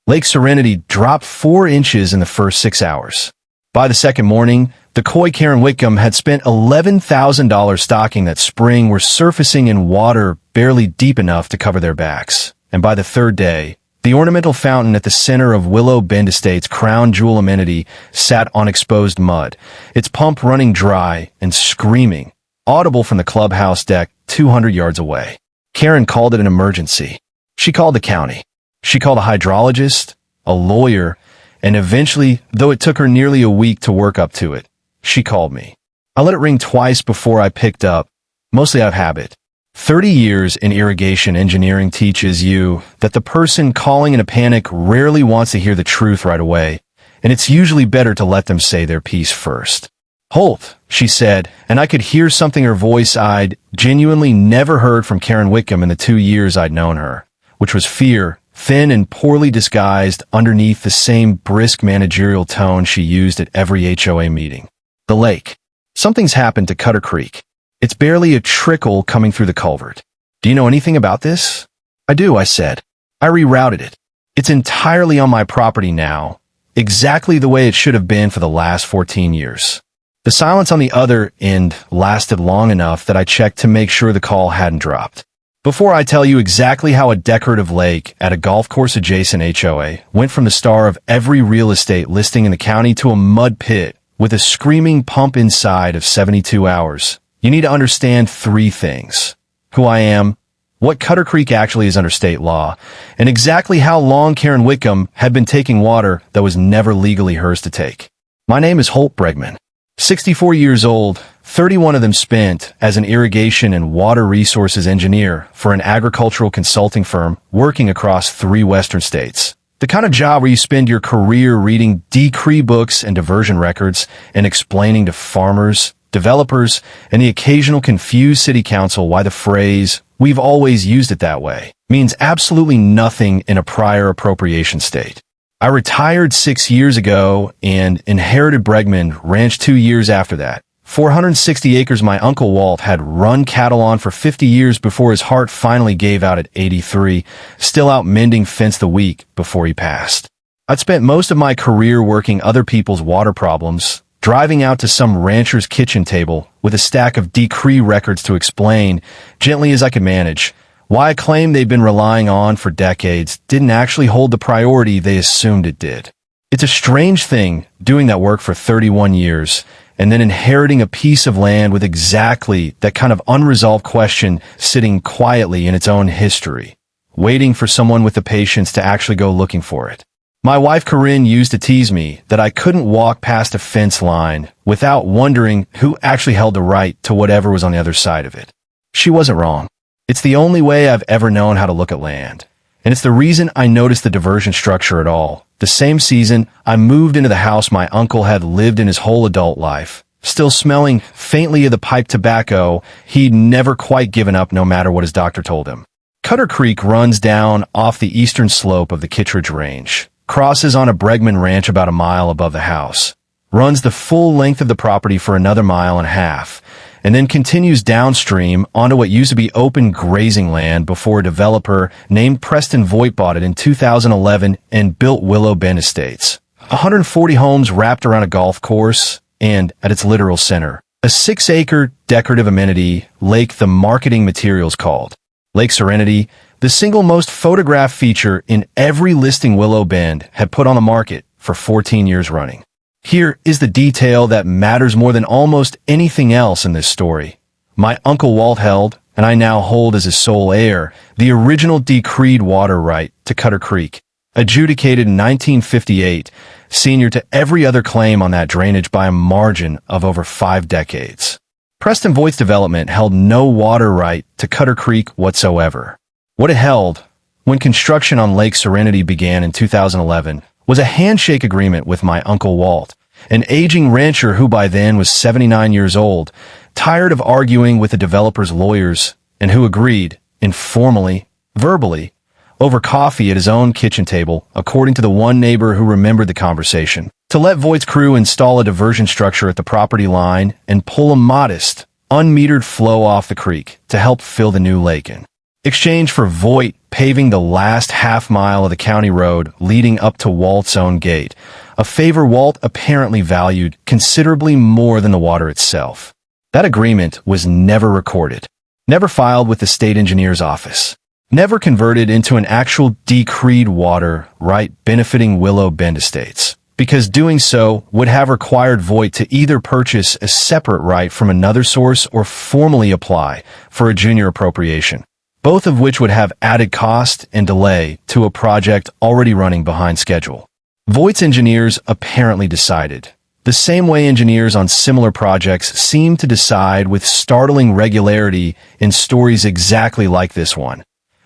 Lake Serenity dropped 4 inches in the first 6 hours. By the second morning, the coy Karen Whitcombe had spent $11,000 stocking that spring were surfacing in water barely deep enough to cover their backs. And by the third day, the ornamental fountain at the center of Willow Bend Estate's crown jewel amenity sat on exposed mud, its pump running dry and screaming, audible from the clubhouse deck 200 yards away. Karen called it an emergency. She called the county. She called a hydrologist, a lawyer, and eventually, though it took her nearly a week to work up to it, she called me. I let it ring twice before I picked up, mostly out of habit. 30 years in irrigation engineering teaches you that the person calling in a panic rarely wants to hear the truth right away, and it's usually better to let them say their piece first. "Holt," she said, and I could hear something in her voice I'd genuinely never heard from Karen Whitcombe in the 2 years I'd known her, which was fear, thin and poorly disguised underneath the same brisk managerial tone she used at every HOA meeting. The lake. Something's happened to Cutter Creek. It's barely a trickle coming through the culvert. Do you know anything about this? I do, I said. I rerouted it. It's entirely on my property now, exactly the way it should have been for the last 14 years. The silence on the other end lasted long enough that I checked to make sure the call hadn't dropped. Before I tell you exactly how a decorative lake at a golf course adjacent HOA went from the star of every real estate listing in the county to a mud pit with a screaming pump inside of 72 hours, you need to understand 3 things: who I am, what Cutter Creek actually is under state law, and exactly how long Karen Whitcombe had been taking water that was never legally hers to take. My name is Holt Bregman. 64 years old, 31 of them spent as an irrigation and water resources engineer for an agricultural consulting firm working across 3 western states. The kind of job where you spend your career reading decree books and diversion records and explaining to farmers, developers, and the occasional confused city council why the phrase, "we've always used it that way," means absolutely nothing in a prior appropriation state. I retired 6 years ago and inherited Bregman Ranch 2 years after that. 460 acres my Uncle Walt had run cattle on for 50 years before his heart finally gave out at 83, still out mending fence the week before he passed. I'd spent most of my career working other people's water problems, driving out to some rancher's kitchen table with a stack of decree records to explain, gently as I could manage, why a claim they'd been relying on for decades didn't actually hold the priority they assumed it did. It's a strange thing doing that work for 31 years and then inheriting a piece of land with exactly that kind of unresolved question sitting quietly in its own history, waiting for someone with the patience to actually go looking for it. My wife Corinne used to tease me that I couldn't walk past a fence line without wondering who actually held the right to whatever was on the other side of it. She wasn't wrong. It's the only way I've ever known how to look at land. And it's the reason I noticed the diversion structure at all. The same season, I moved into the house my uncle had lived in his whole adult life, still smelling faintly of the pipe tobacco he'd never quite given up no matter what his doctor told him. Cutter Creek runs down off the eastern slope of the Kittredge Range, crosses on a Bregman Ranch about a mile above the house, runs the full length of the property for another mile and a half, and then continues downstream onto what used to be open grazing land before a developer named Preston Voigt bought it in 2011 and built Willow Bend Estates. 140 homes wrapped around a golf course, and, at its literal center, a 6-acre decorative amenity lake the marketing materials called Lake Serenity, the single most photographed feature in every listing Willow Bend had put on the market for 14 years running. Here is the detail that matters more than almost anything else in this story. My Uncle Walt held, and I now hold as his sole heir, the original decreed water right to Cutter Creek, adjudicated in 1958, senior to every other claim on that drainage by a margin of over 5 decades. Preston Voigt's development held no water right to Cutter Creek whatsoever. What it held, when construction on Lake Serenity began in 2011, was a handshake agreement with my Uncle Walt, an aging rancher who by then was 79 years old, tired of arguing with the developer's lawyers, and who agreed, informally, verbally, over coffee at his own kitchen table, according to the one neighbor who remembered the conversation, to let Voigt's crew install a diversion structure at the property line and pull a modest, unmetered flow off the creek to help fill the new lake in. exchange for Voight paving the last half-mile of the county road leading up to Walt's own gate, a favor Walt apparently valued considerably more than the water itself. That agreement was never recorded, never filed with the state engineer's office, never converted into an actual decreed water right benefiting Willow Bend Estates, because doing so would have required Voight to either purchase a separate right from another source or formally apply for a junior appropriation, both of which would have added cost and delay to a project already running behind schedule. Voight's engineers apparently decided, the same way engineers on similar projects seem to decide with startling regularity in stories exactly like this one,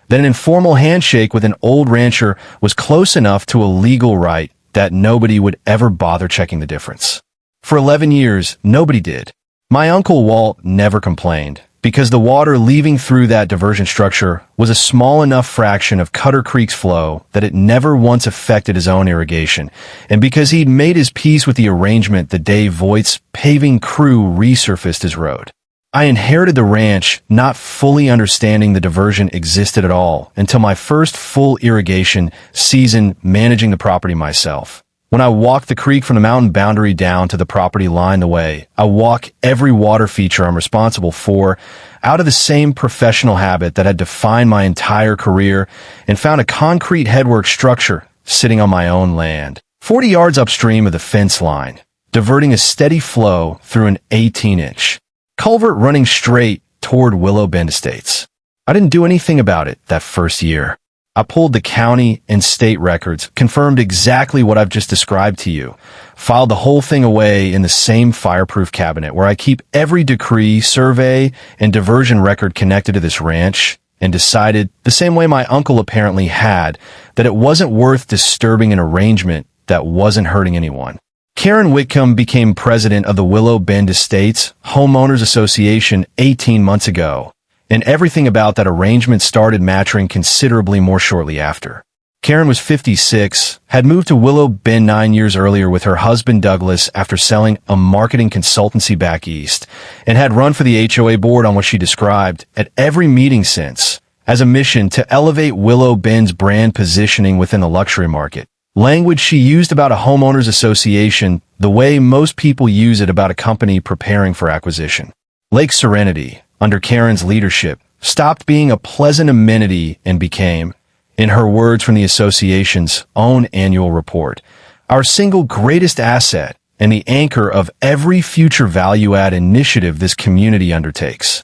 that an informal handshake with an old rancher was close enough to a legal right that nobody would ever bother checking the difference. For 11 years, nobody did. My uncle Walt never complained, because the water leaving through that diversion structure was a small enough fraction of Cutter Creek's flow that it never once affected his own irrigation, and because he'd made his peace with the arrangement the day Voight's paving crew resurfaced his road. I inherited the ranch not fully understanding the diversion existed at all until my first full irrigation season managing the property myself. When I walk the creek from the mountain boundary down to the property line the way I walk every water feature I'm responsible for, out of the same professional habit that had defined my entire career, and found a concrete headwork structure sitting on my own land, 40 yards upstream of the fence line, diverting a steady flow through an 18-inch culvert running straight toward Willow Bend Estates. I didn't do anything about it that first year. I pulled the county and state records, confirmed exactly what I've just described to you, filed the whole thing away in the same fireproof cabinet where I keep every decree, survey, and diversion record connected to this ranch, and decided, the same way my uncle apparently had, that it wasn't worth disturbing an arrangement that wasn't hurting anyone. Karen Whitcombe became president of the Willow Bend Estates Homeowners Association 18 months ago, and everything about that arrangement started maturing considerably more shortly after. Karen was 56, had moved to Willow Bend 9 years earlier with her husband Douglas after selling a marketing consultancy back east, and had run for the HOA board on what she described at every meeting since, as a mission to elevate Willow Bend's brand positioning within the luxury market. Language she used about a homeowners association the way most people use it about a company preparing for acquisition. Lake Serenity, under Karen's leadership, stopped being a pleasant amenity and became, in her words from the association's own annual report, our single greatest asset and the anchor of every future value-add initiative this community undertakes.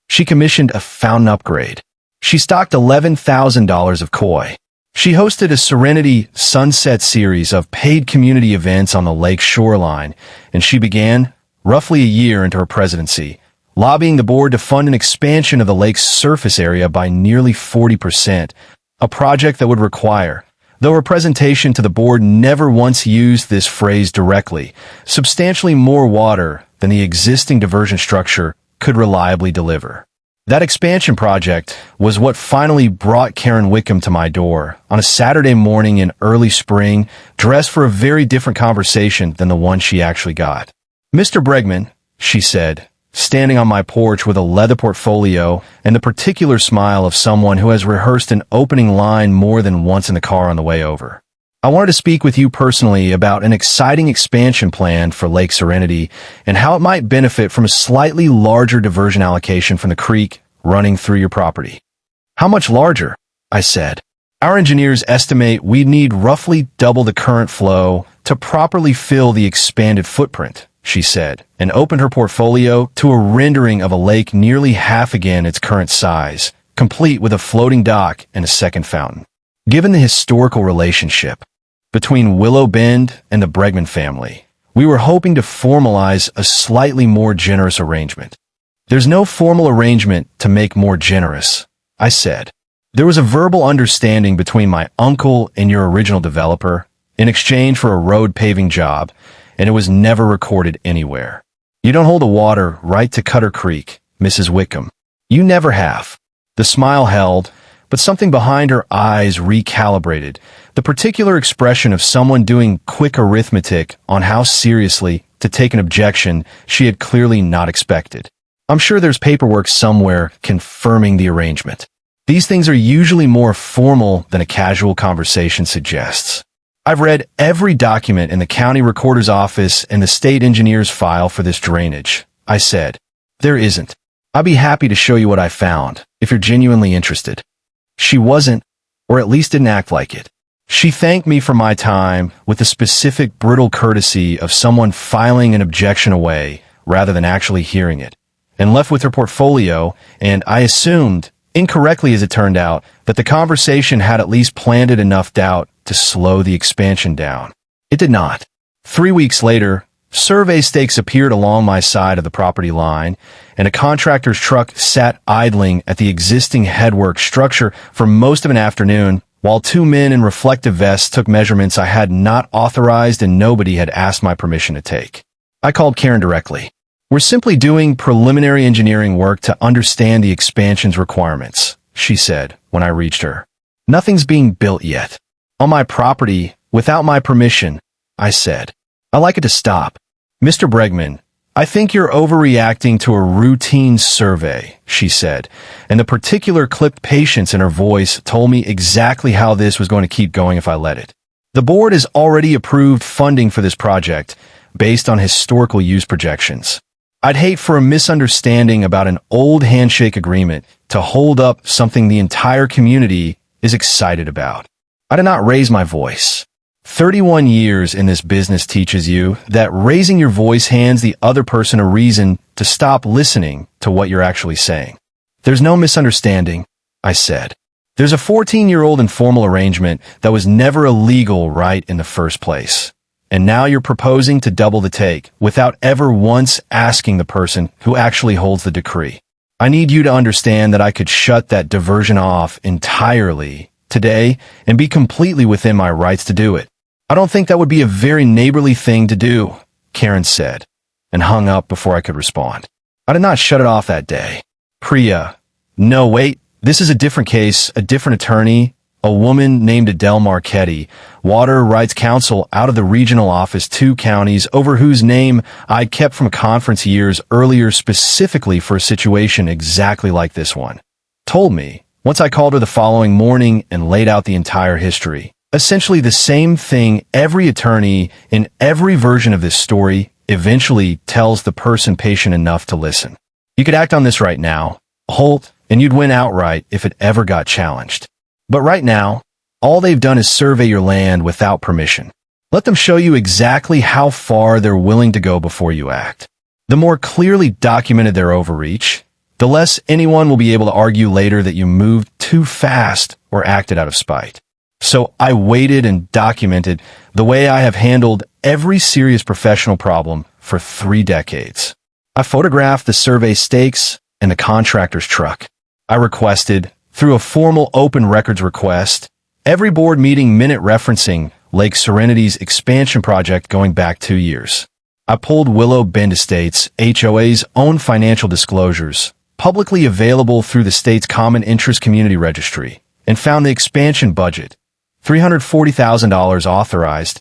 She commissioned a fountain upgrade. She stocked $11,000 of koi. She hosted a Serenity Sunset series of paid community events on the lake shoreline, and she began, roughly a year into her presidency, lobbying the board to fund an expansion of the lake's surface area by nearly 40%, a project that would require, though her presentation to the board never once used this phrase directly, substantially more water than the existing diversion structure could reliably deliver. That expansion project was what finally brought Karen Whitcombe to my door on a Saturday morning in early spring, dressed for a very different conversation than the one she actually got. "Mr. Bregman," she said, standing on my porch with a leather portfolio and the particular smile of someone who has rehearsed an opening line more than once in the car on the way over. "I wanted to speak with you personally about an exciting expansion plan for Lake Serenity and how it might benefit from a slightly larger diversion allocation from the creek running through your property." "How much larger?" I said. "Our engineers estimate we'd need roughly double the current flow to properly fill the expanded footprint," she said, and opened her portfolio to a rendering of a lake nearly half again its current size, complete with a floating dock and a second fountain. Given the historical relationship between Willow Bend and the Bregman family, we were hoping to formalize a slightly more generous arrangement. "There's no formal arrangement to make more generous," I said. "There was a verbal understanding between my uncle and your original developer in exchange for a road paving job, and it was never recorded anywhere. You don't hold the water right to Cutter Creek, Mrs. Whitcombe. You never have." The smile held, but something behind her eyes recalibrated, the particular expression of someone doing quick arithmetic on how seriously to take an objection she had clearly not expected. "I'm sure there's paperwork somewhere confirming the arrangement." These things are usually more formal than a casual conversation suggests. I've read every document in the county recorder's office and the state engineer's file for this drainage, I said. There isn't. I'll be happy to show you what I found, if you're genuinely interested. She wasn't, or at least didn't act like it. She thanked me for my time with the specific brittle courtesy of someone filing an objection away rather than actually hearing it, and left with her portfolio, and I assumed, incorrectly as it turned out, that the conversation had at least planted enough doubt to slow the expansion down. It did not. 3 weeks later, survey stakes appeared along my side of the property line, and a contractor's truck sat idling at the existing headwork structure for most of an afternoon, while 2 men in reflective vests took measurements I had not authorized and nobody had asked my permission to take. I called Karen directly. We're simply doing preliminary engineering work to understand the expansion's requirements, she said when I reached her. Nothing's being built yet. On my property, without my permission, I said. I'd like it to stop. Mr. Bregman, I think you're overreacting to a routine survey, she said, and the particular clipped patience in her voice told me exactly how this was going to keep going if I let it. The board has already approved funding for this project based on historical use projections. I'd hate for a misunderstanding about an old handshake agreement to hold up something the entire community is excited about. I did not raise my voice. 31 years in this business teaches you that raising your voice hands the other person a reason to stop listening to what you're actually saying. There's no misunderstanding, I said. There's a 14-year-old informal arrangement that was never illegal right in the first place. And now you're proposing to double the take without ever once asking the person who actually holds the decree. I need you to understand that I could shut that diversion off entirely today and be completely within my rights to do it. I don't think that would be a very neighborly thing to do, Karen said, and hung up before I could respond. I did not shut it off that day. Priya. No, wait, this is a different case, a different attorney, a woman named Adele Marchetti, Water Rights Counsel out of the regional office 2 counties over whose name I'd kept from a conference years earlier specifically for a situation exactly like this one. Told me, once I called her the following morning and laid out the entire history. Essentially the same thing every attorney in every version of this story eventually tells the person patient enough to listen. You could act on this right now, Holt, and you'd win outright if it ever got challenged. But right now, all they've done is survey your land without permission. Let them show you exactly how far they're willing to go before you act. The more clearly documented their overreach, the less anyone will be able to argue later that you moved too fast or acted out of spite. So I waited and documented the way I have handled every serious professional problem for 3 decades. I photographed the survey stakes and the contractor's truck. I requested, through a formal open records request, every board meeting minute referencing Lake Serenity's expansion project going back 2 years. I pulled Willow Bend Estates, HOA's own financial disclosures, publicly available through the state's Common Interest Community Registry, and found the expansion budget. $340,000 authorized,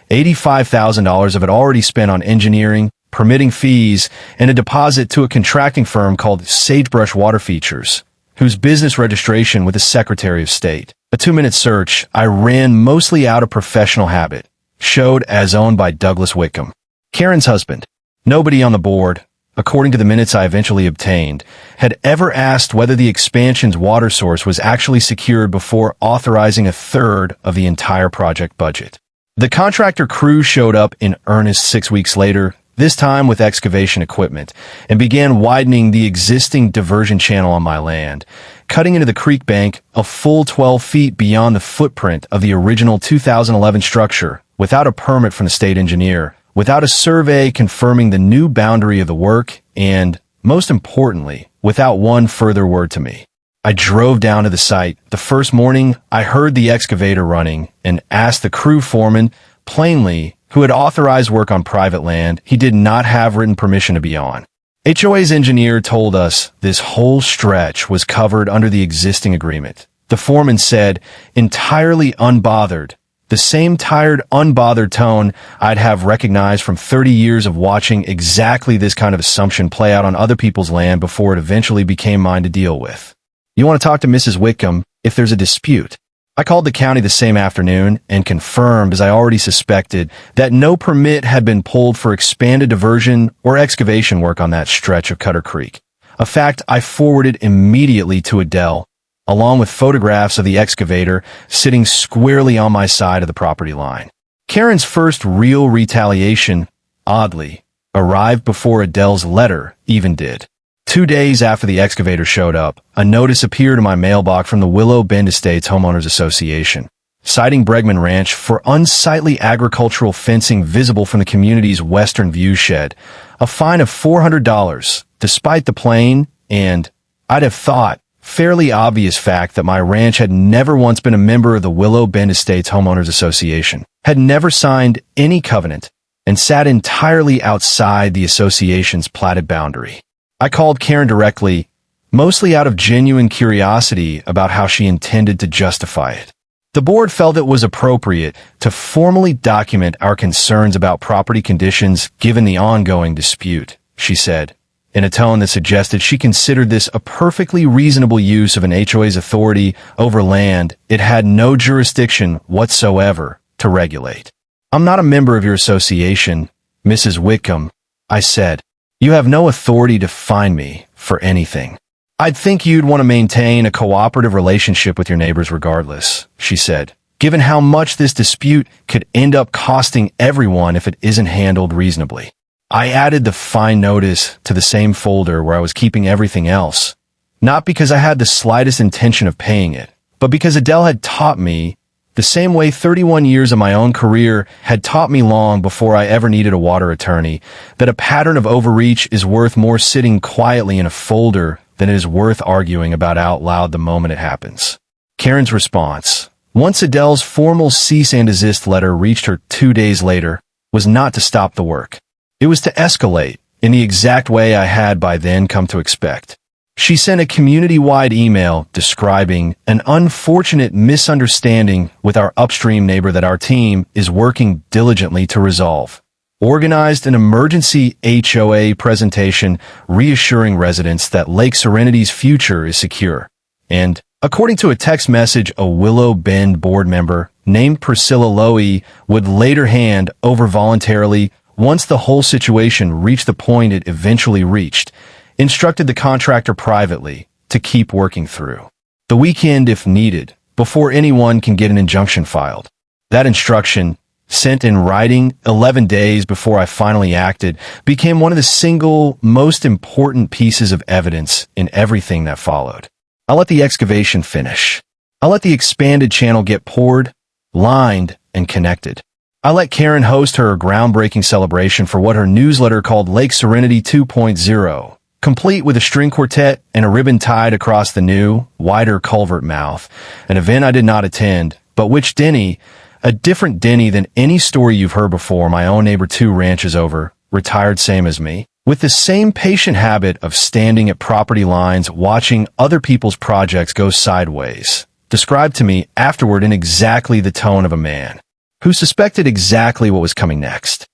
$85,000 of it already spent on engineering, permitting fees, and a deposit to a contracting firm called Sagebrush Water Features, whose business registration with the Secretary of State. A 2-minute search I ran mostly out of professional habit, showed as owned by Douglas Whitcombe, Karen's husband. Nobody on the board, according to the minutes I eventually obtained, had ever asked whether the expansion's water source was actually secured before authorizing 1/3 of the entire project budget. The contractor crew showed up in earnest 6 weeks later, this time with excavation equipment, and began widening the existing diversion channel on my land, cutting into the creek bank a full 12 feet beyond the footprint of the original 2011 structure, without a permit from the state engineer, without a survey confirming the new boundary of the work, and, most importantly, without one further word to me. I drove down to the site. The first morning, I heard the excavator running and asked the crew foreman, plainly, who had authorized work on private land he did not have written permission to be on. HOA's engineer told us this whole stretch was covered under the existing agreement. The foreman said, entirely unbothered, the same tired, unbothered tone I'd have recognized from 30 years of watching exactly this kind of assumption play out on other people's land before it eventually became mine to deal with. You want to talk to Mrs. Whitcombe if there's a dispute. I called the county the same afternoon and confirmed, as I already suspected, that no permit had been pulled for expanded diversion or excavation work on that stretch of Cutter Creek. A fact I forwarded immediately to Adele, along with photographs of the excavator sitting squarely on my side of the property line. Karen's first real retaliation, oddly, arrived before Adele's letter even did. 2 days after the excavator showed up, a notice appeared in my mailbox from the Willow Bend Estates Homeowners Association, citing Bregman Ranch for unsightly agricultural fencing visible from the community's western view shed, a fine of $400, despite the plain and, I'd have thought, fairly obvious fact that my ranch had never once been a member of the Willow Bend Estates Homeowners Association, had never signed any covenant, and sat entirely outside the association's platted boundary. I called Karen directly, mostly out of genuine curiosity about how she intended to justify it. The board felt it was appropriate to formally document our concerns about property conditions given the ongoing dispute, she said, in a tone that suggested she considered this a perfectly reasonable use of an HOA's authority over land it had no jurisdiction whatsoever to regulate. I'm not a member of your association, Mrs. Whitcombe, I said. You have no authority to fine me for anything. I'd think you'd want to maintain a cooperative relationship with your neighbors regardless, she said, given how much this dispute could end up costing everyone if it isn't handled reasonably. I added the fine notice to the same folder where I was keeping everything else, not because I had the slightest intention of paying it, but because Adele had taught me the same way 31 years of my own career had taught me long before I ever needed a water attorney, that a pattern of overreach is worth more sitting quietly in a folder than it is worth arguing about out loud the moment it happens. Karen's response, once Adele's formal cease and desist letter reached her 2 days later, was not to stop the work. It was to escalate in the exact way I had by then come to expect. She sent a community-wide email describing an unfortunate misunderstanding with our upstream neighbor that our team is working diligently to resolve. Organized an emergency HOA presentation reassuring residents that Lake Serenity's future is secure. And, according to a text message a Willow Bend board member named Priscilla Lowy would later hand over voluntarily once the whole situation reached the point it eventually reached, instructed the contractor privately to keep working through the weekend if needed, before anyone can get an injunction filed. That instruction, sent in writing 11 days before I finally acted, became one of the single most important pieces of evidence in everything that followed. I let the excavation finish. I let the expanded channel get poured, lined, and connected. I let Karen host her groundbreaking celebration for what her newsletter called Lake Serenity 2.0. Complete with a string quartet and a ribbon tied across the new, wider culvert mouth, an event I did not attend, but which Denny, a different Denny than any story you've heard before my own neighbor 2 ranches over, retired same as me, with the same patient habit of standing at property lines watching other people's projects go sideways, described to me afterward in exactly the tone of a man who suspected exactly what was coming next.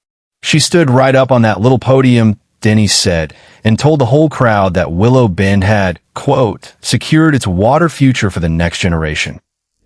She stood right up on that little podium, Denny said, and told the whole crowd that Willow Bend had, quote, secured its water future for the next generation.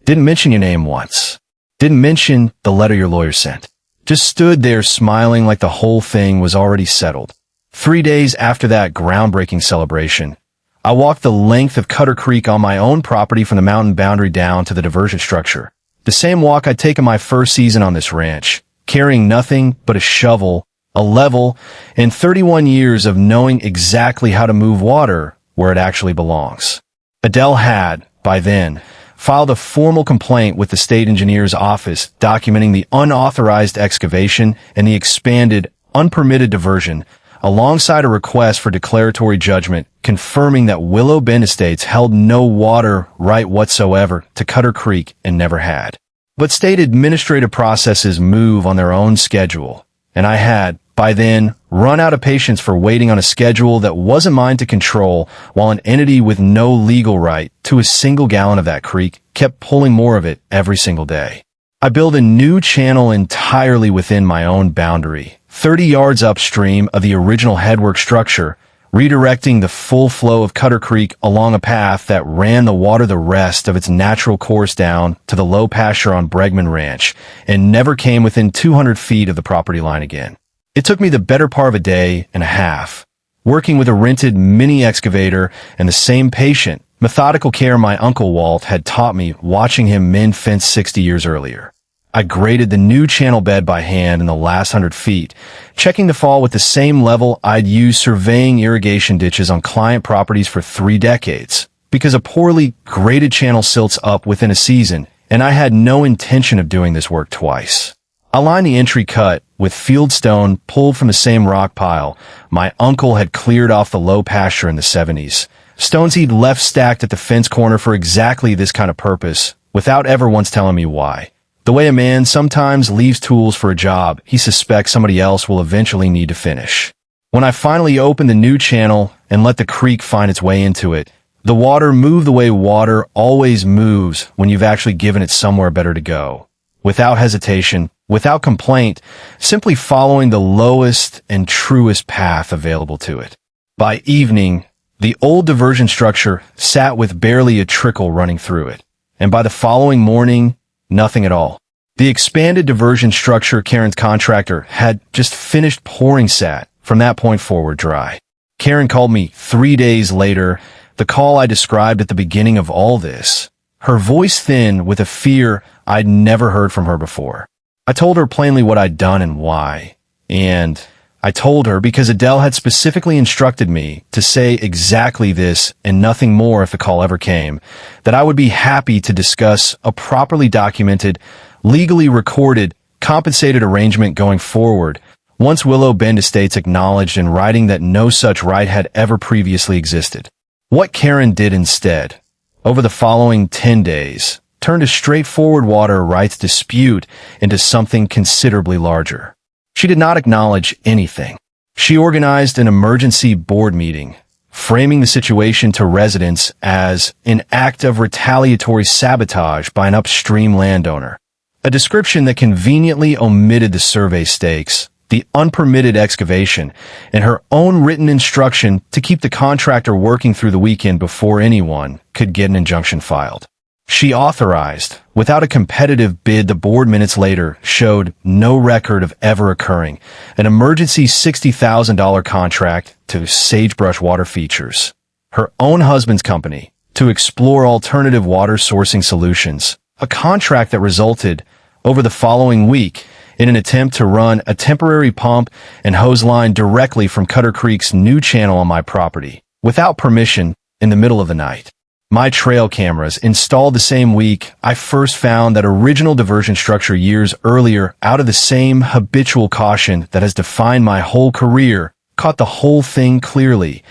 Didn't mention your name once. Didn't mention the letter your lawyer sent. Just stood there smiling like the whole thing was already settled. 3 days after that groundbreaking celebration, I walked the length of Cutter Creek on my own property from the mountain boundary down to the diversion structure. The same walk I'd taken my first season on this ranch, carrying nothing but a shovel, a level, and 31 years of knowing exactly how to move water where it actually belongs. Adele had, by then, filed a formal complaint with the state engineer's office documenting the unauthorized excavation and the expanded, unpermitted diversion, alongside a request for declaratory judgment confirming that Willow Bend Estates held no water right whatsoever to Cutter Creek and never had. But state administrative processes move on their own schedule, and I had, by then, run out of patience for waiting on a schedule that wasn't mine to control, while an entity with no legal right to a single gallon of that creek kept pulling more of it every single day. I built a new channel entirely within my own boundary, 30 yards upstream of the original headwork structure, redirecting the full flow of Cutter Creek along a path that ran the water the rest of its natural course down to the low pasture on Bregman Ranch and never came within 200 feet of the property line again. It took me the better part of a day and a half, working with a rented mini excavator and the same patient, methodical care my Uncle Walt had taught me watching him mend fence 60 years earlier. I graded the new channel bed by hand in the last 100 feet, checking the fall with the same level I'd used surveying irrigation ditches on client properties for 3 decades, because a poorly graded channel silts up within a season, and I had no intention of doing this work twice. I lined the entry cut with field stone pulled from the same rock pile my uncle had cleared off the low pasture in the 70s, stones he'd left stacked at the fence corner for exactly this kind of purpose, without ever once telling me why. The way a man sometimes leaves tools for a job he suspects somebody else will eventually need to finish. When I finally opened the new channel and let the creek find its way into it, the water moved the way water always moves when you've actually given it somewhere better to go. Without hesitation, without complaint, simply following the lowest and truest path available to it. By evening, the old diversion structure sat with barely a trickle running through it, and by the following morning, nothing at all. The expanded diversion structure Karen's contractor had just finished pouring sat from that point forward dry. Karen called me 3 days later, the call I described at the beginning of all this, her voice thin with a fear I'd never heard from her before. I told her plainly what I'd done and why, and I told her because Adele had specifically instructed me to say exactly this and nothing more if the call ever came, that I would be happy to discuss a properly documented, legally recorded, compensated arrangement going forward, once Willow Bend Estates acknowledged in writing that no such right had ever previously existed. What Karen did instead, over the following 10 days, turned a straightforward water rights dispute into something considerably larger. She did not acknowledge anything. She organized an emergency board meeting, framing the situation to residents as an act of retaliatory sabotage by an upstream landowner, a description that conveniently omitted the survey stakes, the unpermitted excavation, and her own written instruction to keep the contractor working through the weekend before anyone could get an injunction filed. She authorized, without a competitive bid the board minutes later showed no record of ever occurring, an emergency $60,000 contract to Sagebrush Water Features, her own husband's company, to explore alternative water sourcing solutions, a contract that resulted, over the following week, in an attempt to run a temporary pump and hose line directly from Cutter Creek's new channel on my property, without permission, in the middle of the night. My trail cameras, installed the same week I first found that original diversion structure years earlier out of the same habitual caution that has defined my whole career, caught the whole thing clearly.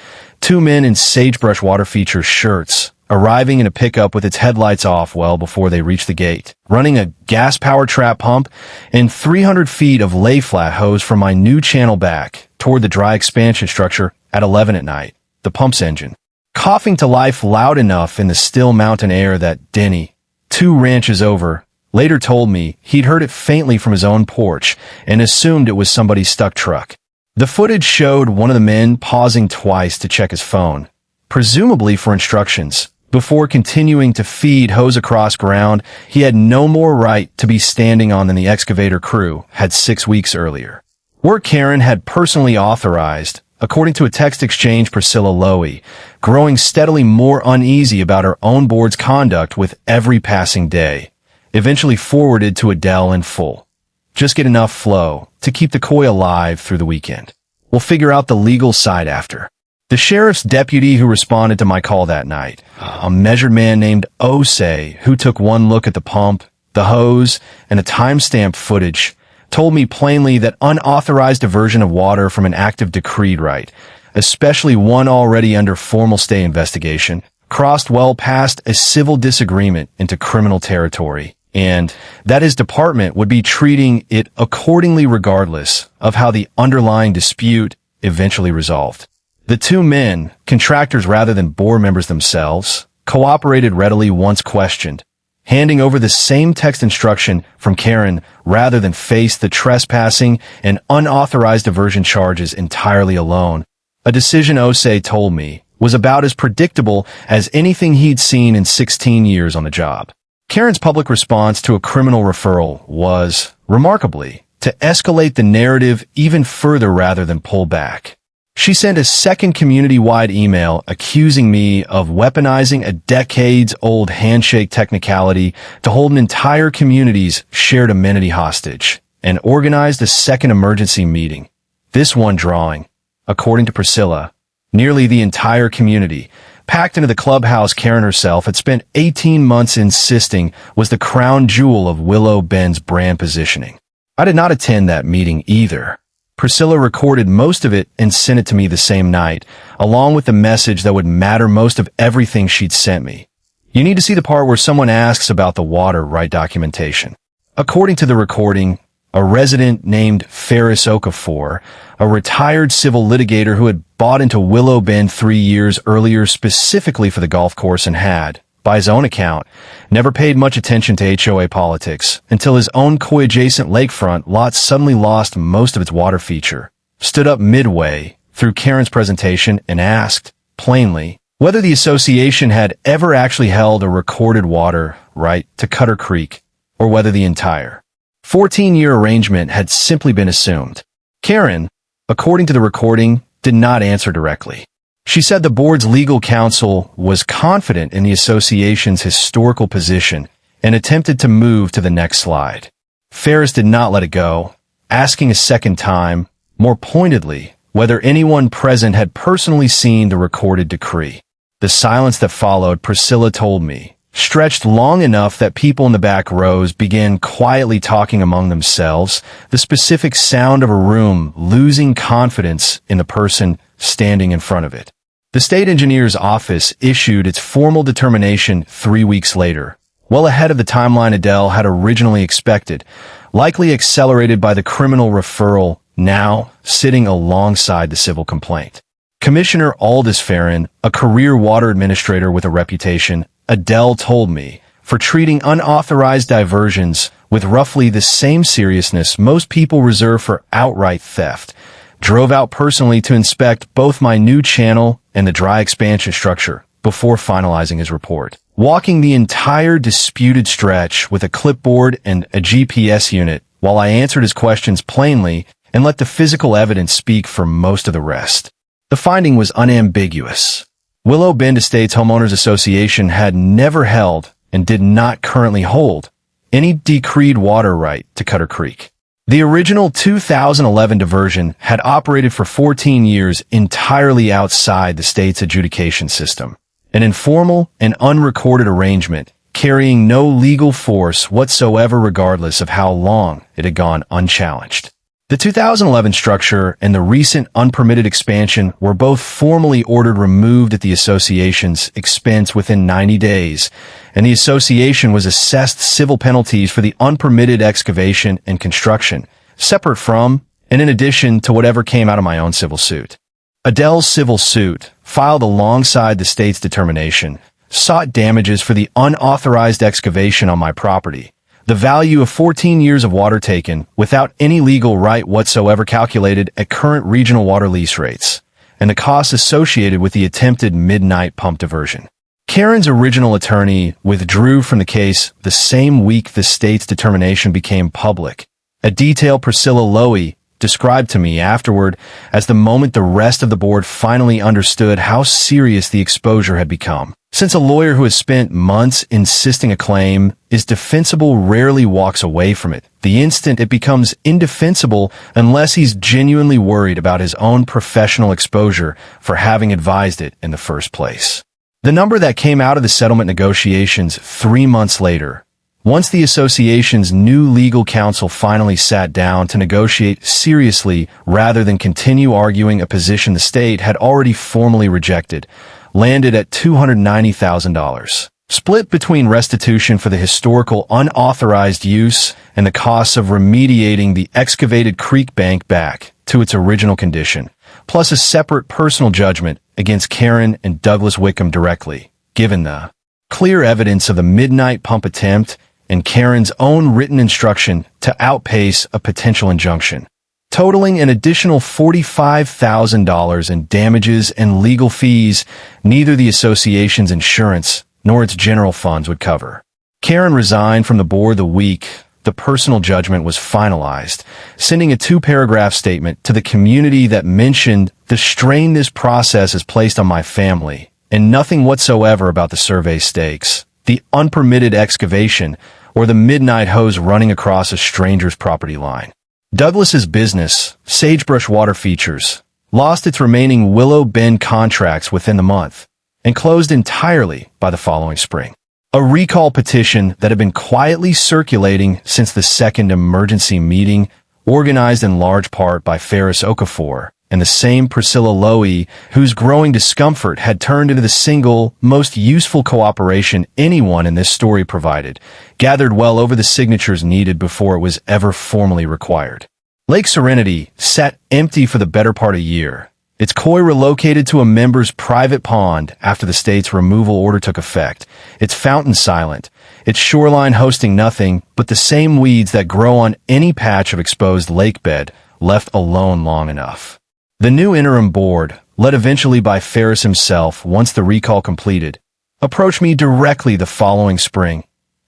2 men in Sagebrush Water Features shirts, arriving in a pickup with its headlights off well before they reached the gate, running a gas-powered trap pump and 300 feet of lay-flat hose from my new channel back toward the dry expansion structure at 11 at night, the pump's engine, coughing to life loud enough in the still mountain air that Denny, 2 ranches over, later told me he'd heard it faintly from his own porch and assumed it was somebody's stuck truck. The footage showed one of the men pausing twice to check his phone, presumably for instructions, before continuing to feed hose across ground he had no more right to be standing on than the excavator crew had 6 weeks earlier. Work Karen had personally authorized, according to a text exchange Priscilla Lowy, growing steadily more uneasy about her own board's conduct with every passing day, eventually forwarded to Adele in full. Just get enough flow to keep the koi alive through the weekend. We'll figure out the legal side after. The sheriff's deputy who responded to my call that night, a measured man named Osei, who took one look at the pump, the hose, and the timestamp footage, told me plainly that unauthorized diversion of water from an active decreed right, especially one already under formal stay investigation, crossed well past a civil disagreement into criminal territory, and that his department would be treating it accordingly regardless of how the underlying dispute eventually resolved. The 2 men, contractors rather than board members themselves, cooperated readily once questioned, handing over the same text instruction from Karen rather than face the trespassing and unauthorized diversion charges entirely alone, a decision Osei told me was about as predictable as anything he'd seen in 16 years on the job. Karen's public response to a criminal referral was, remarkably, to escalate the narrative even further rather than pull back. She sent a second community-wide email accusing me of weaponizing a decades-old handshake technicality to hold an entire community's shared amenity hostage, and organized a second emergency meeting. This one drawing, according to Priscilla, nearly the entire community, packed into the clubhouse Karen herself had spent 18 months insisting was the crown jewel of Willow Bend's brand positioning. I did not attend that meeting either. Priscilla recorded most of it and sent it to me the same night, along with the message that would matter most of everything she'd sent me. You need to see the part where someone asks about the water right documentation. According to the recording, a resident named Ferris Okafor, a retired civil litigator who had bought into Willow Bend 3 years earlier specifically for the golf course and had, by his own account, never paid much attention to HOA politics until his own koi-adjacent lakefront lot suddenly lost most of its water feature, stood up midway through Karen's presentation and asked, plainly, whether the association had ever actually held a recorded water right to Cutter Creek, or whether the entire 14-year arrangement had simply been assumed. Karen, according to the recording, did not answer directly. She said the board's legal counsel was confident in the association's historical position and attempted to move to the next slide. Ferris did not let it go, asking a second time, more pointedly, whether anyone present had personally seen the recorded decree. The silence that followed, Priscilla told me, stretched long enough that people in the back rows began quietly talking among themselves, the specific sound of a room losing confidence in the person standing in front of it. The state engineer's office issued its formal determination 3 weeks later, well ahead of the timeline Adele had originally expected, likely accelerated by the criminal referral now sitting alongside the civil complaint. Commissioner Aldous Farron, a career water administrator with a reputation, Adele told me, for treating unauthorized diversions with roughly the same seriousness most people reserve for outright theft, drove out personally to inspect both my new channel and the dry expansion structure before finalizing his report. Walking the entire disputed stretch with a clipboard and a GPS unit while I answered his questions plainly and let the physical evidence speak for most of the rest. The finding was unambiguous. Willow Bend Estates Homeowners Association had never held and did not currently hold any decreed water right to Cutter Creek. The original 2011 diversion had operated for 14 years entirely outside the state's adjudication system, an informal and unrecorded arrangement carrying no legal force whatsoever regardless of how long it had gone unchallenged. The 2011 structure and the recent unpermitted expansion were both formally ordered removed at the association's expense within 90 days, and the association was assessed civil penalties for the unpermitted excavation and construction, separate from and in addition to whatever came out of my own civil suit. Adele's civil suit, filed alongside the state's determination, sought damages for the unauthorized excavation on my property, the value of 14 years of water taken without any legal right whatsoever calculated at current regional water lease rates, and the costs associated with the attempted midnight pump diversion. Karen's original attorney withdrew from the case the same week the state's determination became public, a detail Priscilla Lowy described to me afterward as the moment the rest of the board finally understood how serious the exposure had become. Since a lawyer who has spent months insisting a claim is defensible rarely walks away from it, the instant it becomes indefensible unless he's genuinely worried about his own professional exposure for having advised it in the first place. The number that came out of the settlement negotiations 3 months later, once the association's new legal counsel finally sat down to negotiate seriously rather than continue arguing a position the state had already formally rejected, landed at $290,000, split between restitution for the historical unauthorized use and the costs of remediating the excavated creek bank back to its original condition, plus a separate personal judgment against Karen and Douglas Whitcombe directly, given the clear evidence of the midnight pump attempt and Karen's own written instruction to outpace a potential injunction. totaling an additional $45,000 in damages and legal fees neither the association's insurance nor its general funds would cover. Karen resigned from the board the week the personal judgment was finalized, sending a 2-paragraph statement to the community that mentioned the strain this process has placed on my family, and nothing whatsoever about the survey stakes, the unpermitted excavation, or the midnight hose running across a stranger's property line. Douglas's business, Sagebrush Water Features, lost its remaining Willow Bend contracts within the month and closed entirely by the following spring. A recall petition that had been quietly circulating since the second emergency meeting, organized in large part by Ferris Okafor and the same Priscilla Lowy, whose growing discomfort had turned into the single most useful cooperation anyone in this story provided, gathered well over the signatures needed before it was ever formally required. Lake Serenity sat empty for the better part of a year, its koi relocated to a member's private pond after the state's removal order took effect, its fountain silent, its shoreline hosting nothing but the same weeds that grow on any patch of exposed lake bed left alone long enough. The new interim board, led eventually by Ferris himself once the recall completed, approached me directly the following spring,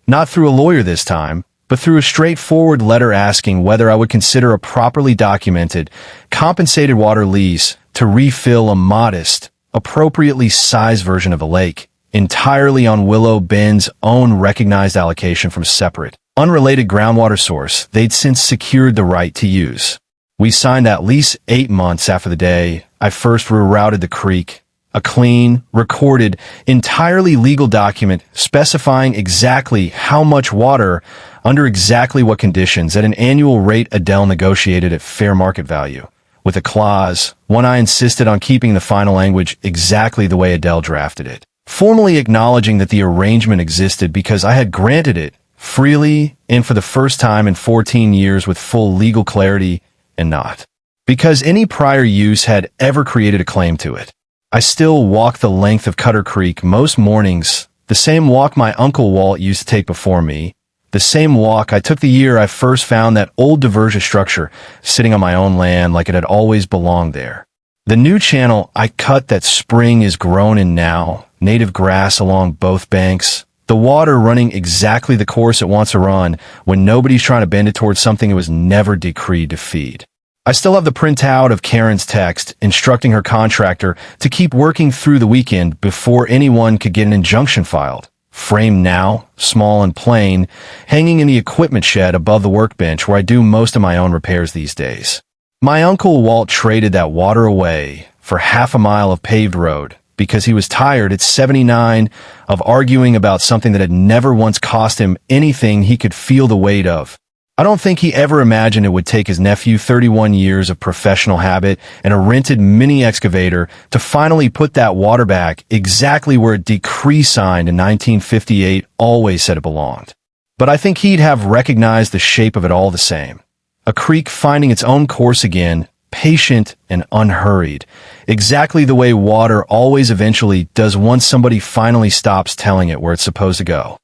not through a lawyer this time, but through a straightforward letter asking whether I would consider a properly documented, compensated water lease to refill a modest, appropriately sized version of the lake, entirely on Willow Bend's own recognized allocation from a separate, unrelated groundwater source they'd since secured the right to use. We signed that lease 8 months after the day I first rerouted the creek, a clean, recorded, entirely legal document specifying exactly how much water, under exactly what conditions, at an annual rate Adele negotiated at fair market value, with a clause, one I insisted on keeping the final language exactly the way Adele drafted it, formally acknowledging that the arrangement existed because I had granted it freely and for the first time in 14 years with full legal clarity, and not because any prior use had ever created a claim to it. I still walk the length of Cutter Creek most mornings, the same walk my Uncle Walt used to take before me, the same walk I took the year I first found that old diversion structure sitting on my own land like it had always belonged there. The new channel I cut that spring is grown in now, native grass along both banks, the water running exactly the course it wants to run when nobody's trying to bend it towards something it was never decreed to feed. I still have the printout of Karen's text instructing her contractor to keep working through the weekend before anyone could get an injunction filed. Framed now, small and plain, hanging in the equipment shed above the workbench where I do most of my own repairs these days. My Uncle Walt traded that water away for half a mile of paved road because he was tired at 79 of arguing about something that had never once cost him anything he could feel the weight of. I don't think he ever imagined it would take his nephew 31 years of professional habit and a rented mini excavator to finally put that water back exactly where a decree signed in 1958 always said it belonged. But I think he'd have recognized the shape of it all the same. A creek finding its own course again, patient and unhurried, exactly the way water always eventually does once somebody finally stops telling it where it's supposed to go.